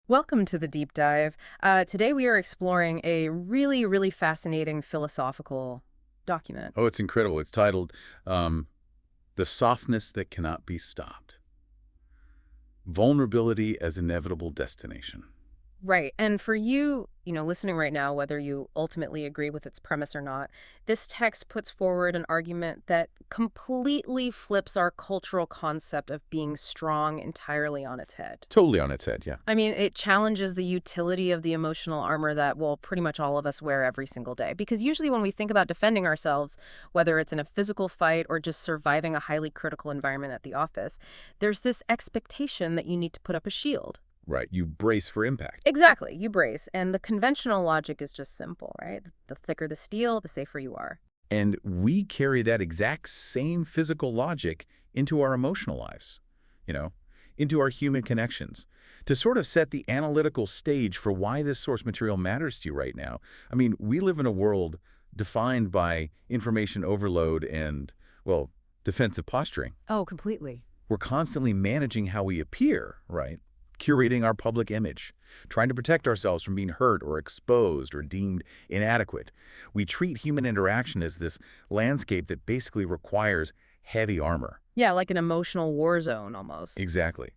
Welcome to the deep dive. Today we are exploring a really fascinating philosophical document. Oh, it's incredible. It's titled um, The Softness That Cannot Be Stopped. Vulnerability as Inevitable Destination. Right. And for you, listening right now, whether you ultimately agree with its premise or not, this text puts forward an argument that completely flips our cultural concept of being strong entirely on its head. Totally on its head, yeah. I mean, it challenges the utility of the emotional armor that, well, pretty much all of us wear every single day. Because usually when we think about defending ourselves, whether it's in a physical fight or just surviving a highly critical environment at the office, there's this expectation that you need to put up a shield. Right. You brace for impact. Exactly, you brace. And the conventional logic is just simple, right? The thicker the steel, the safer you are. And we carry that exact same physical logic into our emotional lives, you know, into our human connections. To sort of set the analytical stage for why this source material matters to you right now. I mean, we live in a world defined by information overload and, well, defensive posturing. Oh, completely. We're constantly managing how we appear, right? Curating our public image, trying to protect ourselves from being hurt or exposed or deemed inadequate. We treat human interaction as this landscape that basically requires heavy armor. Yeah, like an emotional war zone almost. Exactly.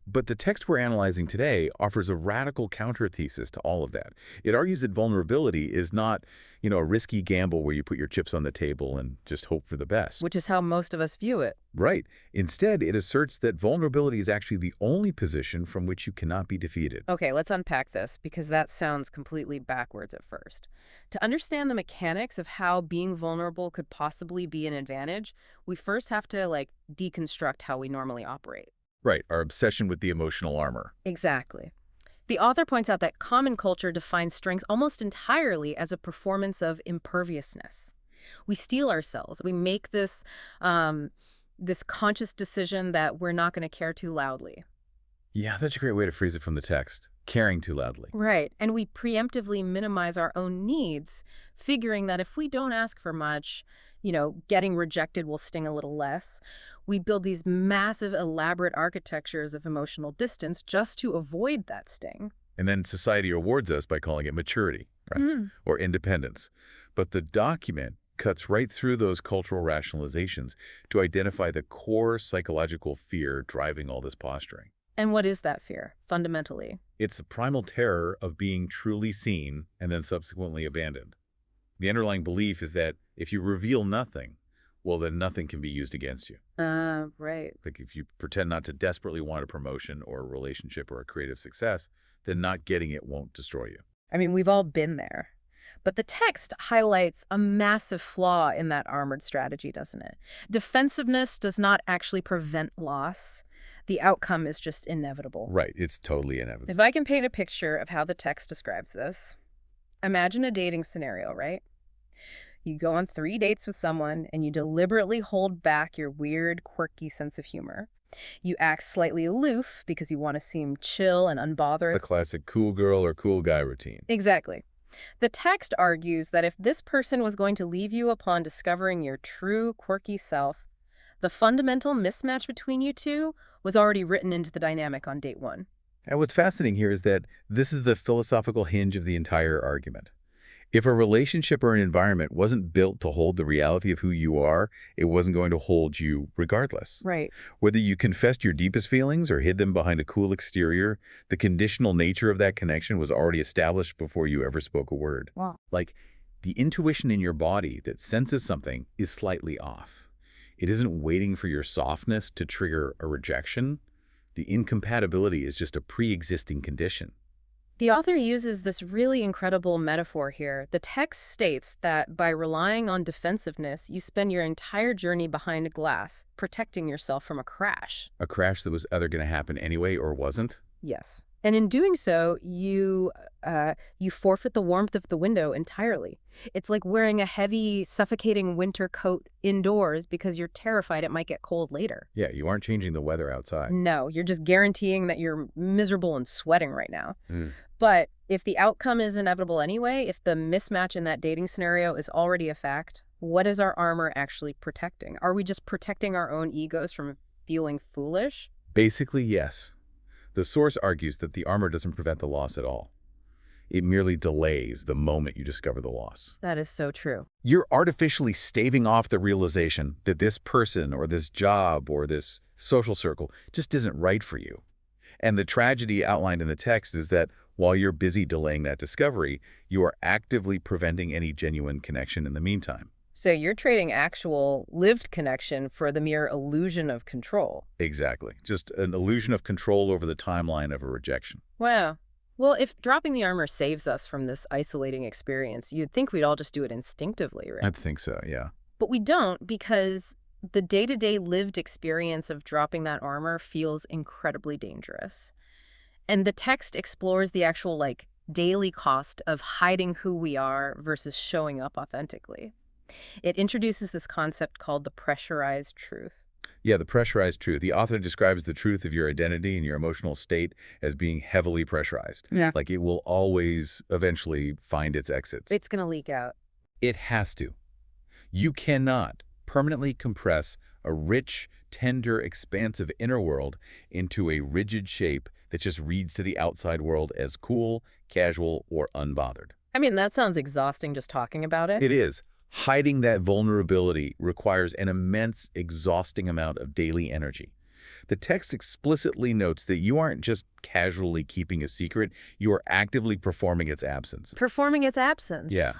But the text we're analyzing today offers a radical counter-thesis to all of that. It argues that vulnerability is not, a risky gamble where you put your chips on the table and just hope for the best. Which is how most of us view it. Right. Instead, it asserts that vulnerability is actually the only position from which you cannot be defeated. Okay, let's unpack this because that sounds completely backwards at first. To understand the mechanics of how being vulnerable could possibly be an advantage, we first have to, deconstruct how we normally operate. Right, our obsession with the emotional armor. Exactly. The author points out that common culture defines strength almost entirely as a performance of imperviousness. We steel ourselves. We make this conscious decision that we're not going to care too loudly. Yeah, that's a great way to phrase it from the text. Caring too loudly. Right. And we preemptively minimize our own needs, figuring that if we don't ask for much, getting rejected will sting a little less. We build these massive, elaborate architectures of emotional distance just to avoid that sting. And then society rewards us by calling it maturity, right? Mm. Or independence. But the document cuts right through those cultural rationalizations to identify the core psychological fear driving all this posturing. And what is that fear, fundamentally? It's the primal terror of being truly seen and then subsequently abandoned. The underlying belief is that if you reveal nothing, well, then nothing can be used against you. Right. Like if you pretend not to desperately want a promotion or a relationship or a creative success, then not getting it won't destroy you. I mean, we've all been there. But the text highlights a massive flaw in that armored strategy, doesn't it? Defensiveness does not actually prevent loss. The outcome is just inevitable. Right, it's totally inevitable. If I can paint a picture of how the text describes this, imagine a dating scenario, right? You go on 3 dates with someone and you deliberately hold back your weird, quirky sense of humor. You act slightly aloof because you want to seem chill and unbothered. The classic cool girl or cool guy routine. Exactly. The text argues that if this person was going to leave you upon discovering your true, quirky self, the fundamental mismatch between you two was already written into the dynamic on date 1. And what's fascinating here is that this is the philosophical hinge of the entire argument. If a relationship or an environment wasn't built to hold the reality of who you are, it wasn't going to hold you regardless. Right. Whether you confessed your deepest feelings or hid them behind a cool exterior, the conditional nature of that connection was already established before you ever spoke a word. Wow. Like, the intuition in your body that senses something is slightly off. It isn't waiting for your softness to trigger a rejection. The incompatibility is just a pre-existing condition. The author uses this really incredible metaphor here. The text states that by relying on defensiveness, you spend your entire journey behind a glass, protecting yourself from a crash. A crash that was either going to happen anyway or wasn't? Yes. And in doing so, you forfeit the warmth of the window entirely. It's like wearing a heavy, suffocating winter coat indoors because you're terrified it might get cold later. Yeah, you aren't changing the weather outside. No, you're just guaranteeing that you're miserable and sweating right now. Mm. But if the outcome is inevitable anyway, if the mismatch in that dating scenario is already a fact, what is our armor actually protecting? Are we just protecting our own egos from feeling foolish? Basically, yes. The source argues that the armor doesn't prevent the loss at all. It merely delays the moment you discover the loss. That is so true. You're artificially staving off the realization that this person or this job or this social circle just isn't right for you. And the tragedy outlined in the text is that while you're busy delaying that discovery, you are actively preventing any genuine connection in the meantime. So you're trading actual lived connection for the mere illusion of control. Exactly. Just an illusion of control over the timeline of a rejection. Wow. Well, if dropping the armor saves us from this isolating experience, you'd think we'd all just do it instinctively, right? I think so, yeah. But we don't, because the day-to-day lived experience of dropping that armor feels incredibly dangerous. And the text explores the actual, daily cost of hiding who we are versus showing up authentically. It introduces this concept called the pressurized truth. Yeah, the pressurized truth. The author describes the truth of your identity and your emotional state as being heavily pressurized. Yeah. Like it will always eventually find its exits. It's going to leak out. It has to. You cannot permanently compress a rich, tender, expansive inner world into a rigid shape that just reads to the outside world as cool, casual, or unbothered. I mean, that sounds exhausting just talking about it. It is. Hiding that vulnerability requires an immense, exhausting amount of daily energy. The text explicitly notes that you aren't just casually keeping a secret, you are actively performing its absence. Performing its absence. Yeah.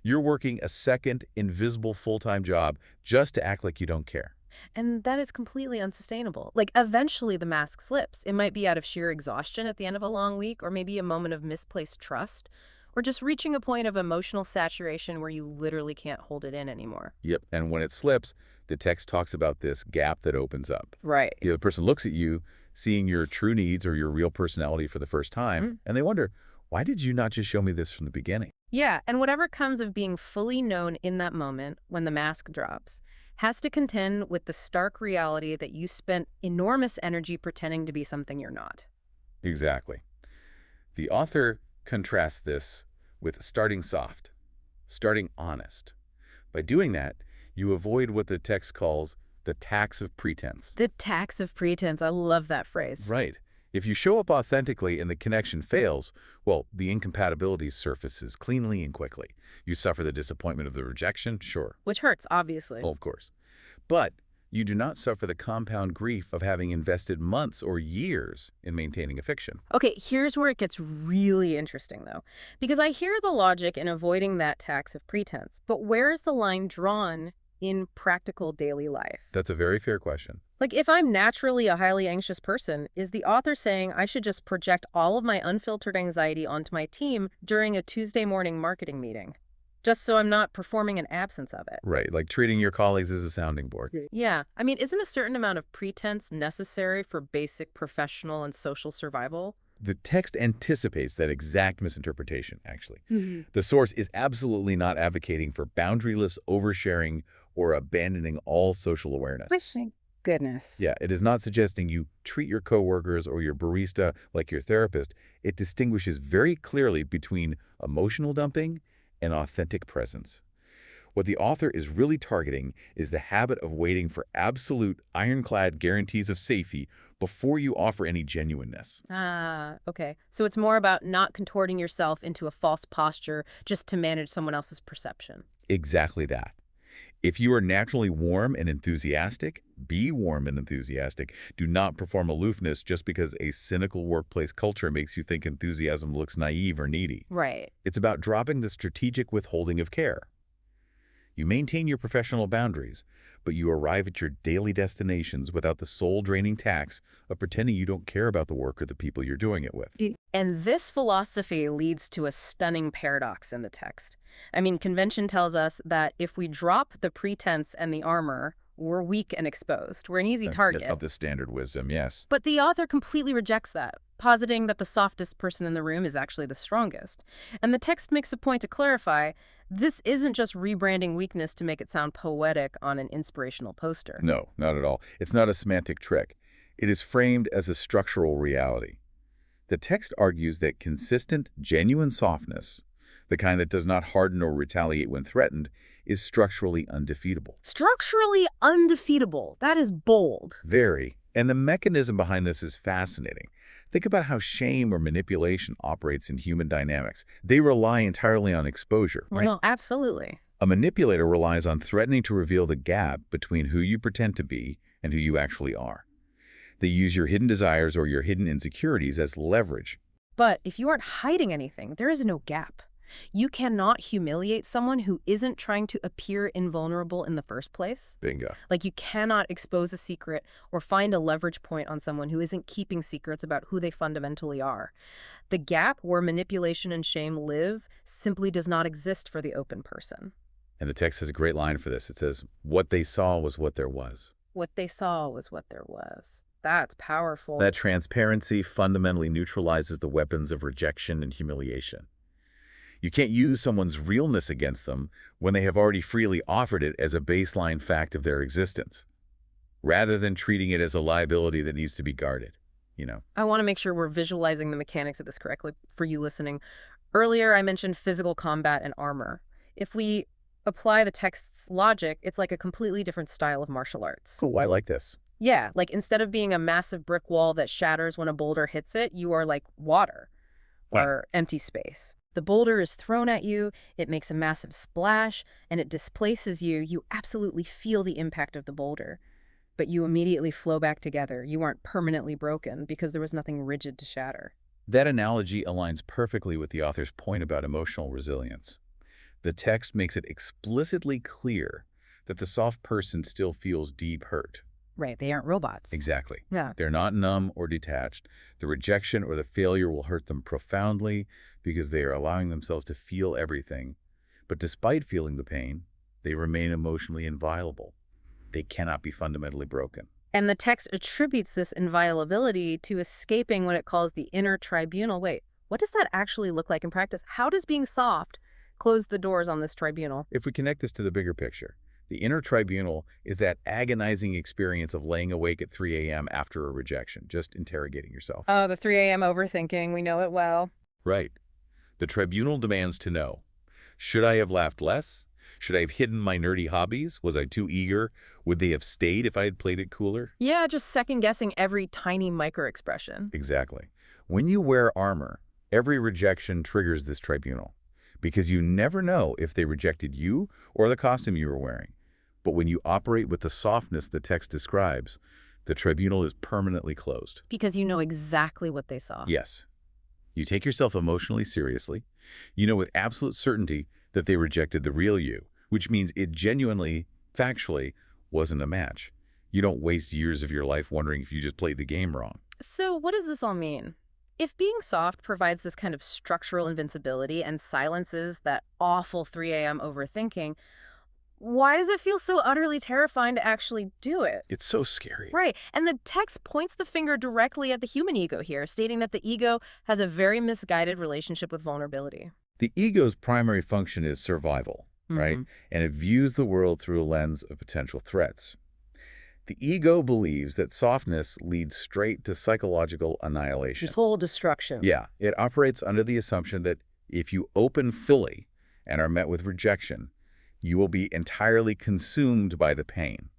You're working a second, invisible full-time job just to act like you don't care. And that is completely unsustainable. Eventually the mask slips. It might be out of sheer exhaustion at the end of a long week, or maybe a moment of misplaced trust, or just reaching a point of emotional saturation where you literally can't hold it in anymore. Yep. And when it slips, the text talks about this gap that opens up. Right. The other person looks at you, seeing your true needs or your real personality for the first time, and they wonder, why did you not just show me this from the beginning? Yeah, and whatever comes of being fully known in that moment, when the mask drops, has to contend with the stark reality that you spent enormous energy pretending to be something you're not. Exactly. The author contrasts this with starting soft, starting honest. By doing that, you avoid what the text calls the tax of pretense. The tax of pretense. I love that phrase. Right. If you show up authentically and the connection fails, well, the incompatibility surfaces cleanly and quickly. You suffer the disappointment of the rejection, sure. Which hurts, obviously. Oh, of course. But you do not suffer the compound grief of having invested months or years in maintaining a fiction. Okay, here's where it gets really interesting, though. Because I hear the logic in avoiding that tax of pretense, but where is the line drawn in practical daily life? That's a very fair question. If I'm naturally a highly anxious person, is the author saying I should just project all of my unfiltered anxiety onto my team during a Tuesday morning marketing meeting? Just so I'm not performing an absence of it. Right, like treating your colleagues as a sounding board. Yeah. I mean, isn't a certain amount of pretense necessary for basic professional and social survival? The text anticipates that exact misinterpretation, actually. Mm-hmm. The source is absolutely not advocating for boundaryless oversharing or abandoning all social awareness. Thank goodness. Yeah, it is not suggesting you treat your coworkers or your barista like your therapist. It distinguishes very clearly between emotional dumping and authentic presence. What the author is really targeting is the habit of waiting for absolute ironclad guarantees of safety before you offer any genuineness. Ah, okay. So it's more about not contorting yourself into a false posture just to manage someone else's perception. Exactly that. If you are naturally warm and enthusiastic, be warm and enthusiastic. Do not perform aloofness just because a cynical workplace culture makes you think enthusiasm looks naive or needy. Right. It's about dropping the strategic withholding of care. You maintain your professional boundaries, but you arrive at your daily destinations without the soul-draining tax of pretending you don't care about the work or the people you're doing it with. And this philosophy leads to a stunning paradox in the text. I mean, convention tells us that if we drop the pretense and the armor, we're weak and exposed. We're an easy target. Of the standard wisdom, yes. But the author completely rejects that, positing that the softest person in the room is actually the strongest. And the text makes a point to clarify, this isn't just rebranding weakness to make it sound poetic on an inspirational poster. No, not at all. It's not a semantic trick. It is framed as a structural reality. The text argues that consistent, genuine softness, the kind that does not harden or retaliate when threatened, is structurally undefeatable. Structurally undefeatable. That is bold. Very. And the mechanism behind this is fascinating. Think about how shame or manipulation operates in human dynamics. They rely entirely on exposure, right? Well, absolutely. A manipulator relies on threatening to reveal the gap between who you pretend to be and who you actually are. They use your hidden desires or your hidden insecurities as leverage. But if you aren't hiding anything, there is no gap. You cannot humiliate someone who isn't trying to appear invulnerable in the first place. Bingo. Like, you cannot expose a secret or find a leverage point on someone who isn't keeping secrets about who they fundamentally are. The gap where manipulation and shame live simply does not exist for the open person. And the text has a great line for this. It says, "What they saw was what there was." What they saw was what there was. That's powerful. That transparency fundamentally neutralizes the weapons of rejection and humiliation. You can't use someone's realness against them when they have already freely offered it as a baseline fact of their existence, rather than treating it as a liability that needs to be guarded, you know? I want to make sure we're visualizing the mechanics of this correctly for you listening. Earlier, I mentioned physical combat and armor. If we apply the text's logic, it's like a completely different style of martial arts. Oh, I like this. Yeah, like instead of being a massive brick wall that shatters when a boulder hits it, you are like water or empty space. The boulder is thrown at you, it makes a massive splash, and it displaces you. You absolutely feel the impact of the boulder, but you immediately flow back together. You aren't permanently broken because there was nothing rigid to shatter. That analogy aligns perfectly with the author's point about emotional resilience. The text makes it explicitly clear that the soft person still feels deep hurt. Right, they aren't robots. Exactly. Yeah. They're not numb or detached. The rejection or the failure will hurt them profoundly because they are allowing themselves to feel everything. But despite feeling the pain, they remain emotionally inviolable. They cannot be fundamentally broken. And the text attributes this inviolability to escaping what it calls the inner tribunal. Wait, what does that actually look like in practice? How does being soft close the doors on this tribunal? If we connect this to the bigger picture, the inner tribunal is that agonizing experience of laying awake at 3 a.m. after a rejection, just interrogating yourself. Oh, the 3 a.m. overthinking. We know it well. Right. The tribunal demands to know, should I have laughed less? Should I have hidden my nerdy hobbies? Was I too eager? Would they have stayed if I had played it cooler? Yeah, just second-guessing every tiny micro-expression. Exactly. When you wear armor, every rejection triggers this tribunal, because you never know if they rejected you or the costume you were wearing. But when you operate with the softness the text describes, the tribunal is permanently closed. Because you know exactly what they saw. Yes. You take yourself emotionally seriously. You know with absolute certainty that they rejected the real you, which means it genuinely, factually, wasn't a match. You don't waste years of your life wondering if you just played the game wrong. So what does this all mean? If being soft provides this kind of structural invincibility and silences that awful 3 a.m. overthinking, why does it feel so utterly terrifying to actually do it? It's so scary. Right. And the text points the finger directly at the human ego here, stating that the ego has a very misguided relationship with vulnerability. The ego's primary function is survival, right? And it views the world through a lens of potential threats. The ego believes that softness leads straight to psychological annihilation. This whole destruction. Yeah, it operates under the assumption that if you open fully and are met with rejection, you will be entirely consumed by the pain.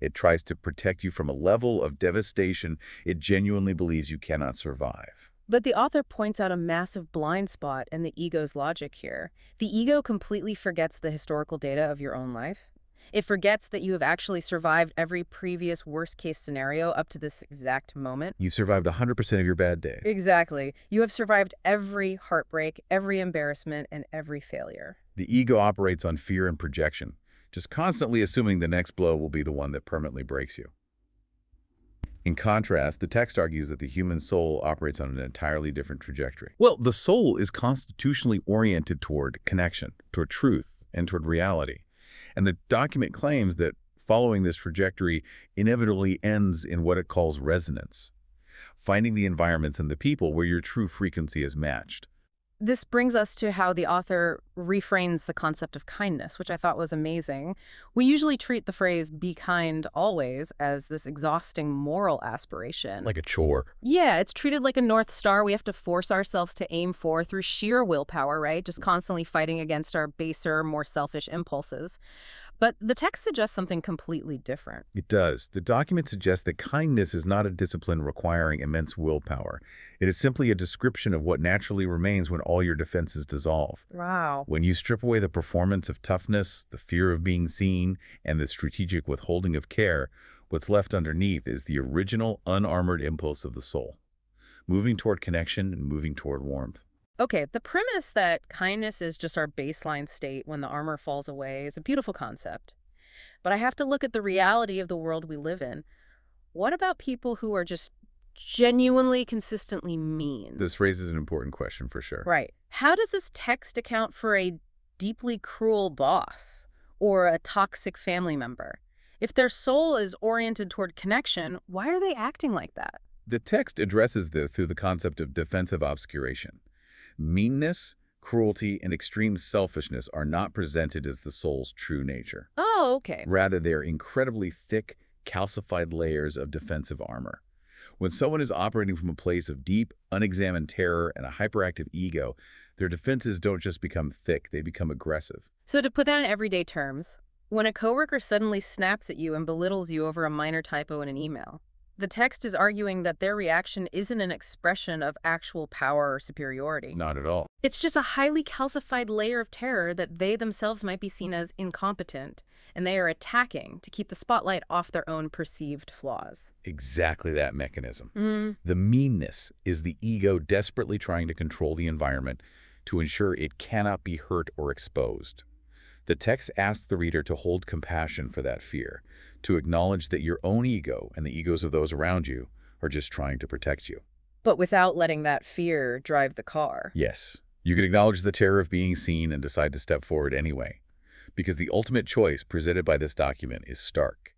It tries to protect you from a level of devastation it genuinely believes you cannot survive. But the author points out a massive blind spot in the ego's logic here. The ego completely forgets the historical data of your own life. It forgets that you have actually survived every previous worst-case scenario up to this exact moment. You've survived 100% of your bad days. Exactly. You have survived every heartbreak, every embarrassment, and every failure. The ego operates on fear and projection, just constantly assuming the next blow will be the one that permanently breaks you. In contrast, the text argues that the human soul operates on an entirely different trajectory. Well, the soul is constitutionally oriented toward connection, toward truth, and toward reality. And the document claims that following this trajectory inevitably ends in what it calls resonance, finding the environments and the people where your true frequency is matched. This brings us to how the author reframes the concept of kindness, which I thought was amazing. We usually treat the phrase, be kind always, as this exhausting moral aspiration. Like a chore. Yeah, it's treated like a North Star we have to force ourselves to aim for through sheer willpower, right? Just constantly fighting against our baser, more selfish impulses. But the text suggests something completely different. It does. The document suggests that kindness is not a discipline requiring immense willpower. It is simply a description of what naturally remains when all your defenses dissolve. Wow. When you strip away the performance of toughness, the fear of being seen, and the strategic withholding of care, what's left underneath is the original, unarmored impulse of the soul, moving toward connection and moving toward warmth. Okay, the premise that kindness is just our baseline state when the armor falls away is a beautiful concept. But I have to look at the reality of the world we live in. What about people who are just genuinely, consistently mean? This raises an important question for sure. Right. How does this text account for a deeply cruel boss or a toxic family member? If their soul is oriented toward connection, why are they acting like that? The text addresses this through the concept of defensive obscuration. Meanness, cruelty, and extreme selfishness are not presented as the soul's true nature. Oh, okay. Rather, they are incredibly thick, calcified layers of defensive armor. When someone is operating from a place of deep, unexamined terror and a hyperactive ego, their defenses don't just become thick, they become aggressive. So to put that in everyday terms, when a coworker suddenly snaps at you and belittles you over a minor typo in an email, the text is arguing that their reaction isn't an expression of actual power or superiority. Not at all. It's just a highly calcified layer of terror that they themselves might be seen as incompetent, and they are attacking to keep the spotlight off their own perceived flaws. Exactly that mechanism. The meanness is the ego desperately trying to control the environment to ensure it cannot be hurt or exposed. The text asks the reader to hold compassion for that fear, to acknowledge that your own ego and the egos of those around you are just trying to protect you. But without letting that fear drive the car. Yes, you can acknowledge the terror of being seen and decide to step forward anyway, because the ultimate choice presented by this document is stark.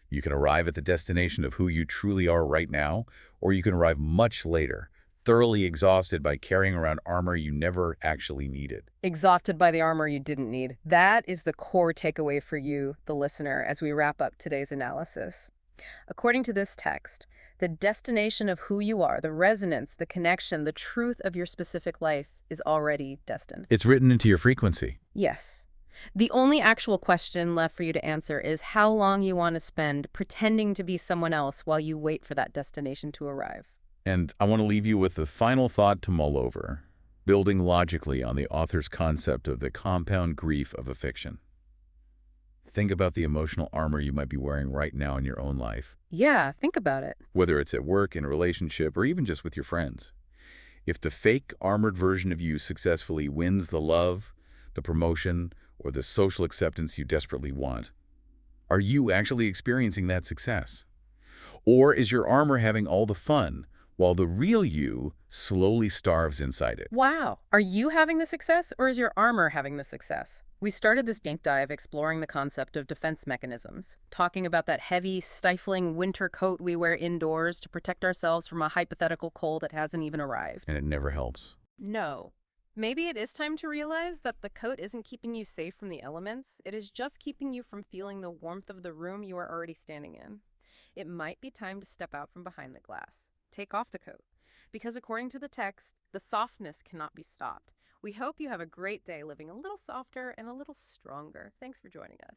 You can arrive at the destination of who you truly are right now, or you can arrive much later, thoroughly exhausted by carrying around armor you never actually needed. Exhausted by the armor you didn't need. That is the core takeaway for you, the listener, as we wrap up today's analysis. According to this text, the destination of who you are, the resonance, the connection, the truth of your specific life is already destined. It's written into your frequency. Yes. The only actual question left for you to answer is how long you want to spend pretending to be someone else while you wait for that destination to arrive. And I want to leave you with the final thought to mull over, building logically on the author's concept of the compound grief of a fiction. Think about the emotional armor you might be wearing right now in your own life, Yeah, think about it. whether it's at work, in a relationship, or even just with your friends. If the fake, armored version of you successfully wins the love, the promotion, or the social acceptance you desperately want, are you actually experiencing that success? Or is your armor having all the fun, while the real you slowly starves inside it? Wow. Are you having the success or is your armor having the success? We started this deep dive exploring the concept of defense mechanisms, talking about that heavy, stifling winter coat we wear indoors to protect ourselves from a hypothetical cold that hasn't even arrived. And it never helps. No. Maybe it is time to realize that the coat isn't keeping you safe from the elements. It is just keeping you from feeling the warmth of the room you are already standing in. It might be time to step out from behind the glass. Take off the coat. Because according to the text, the softness cannot be stopped. We hope you have a great day living a little softer and a little stronger. Thanks for joining us.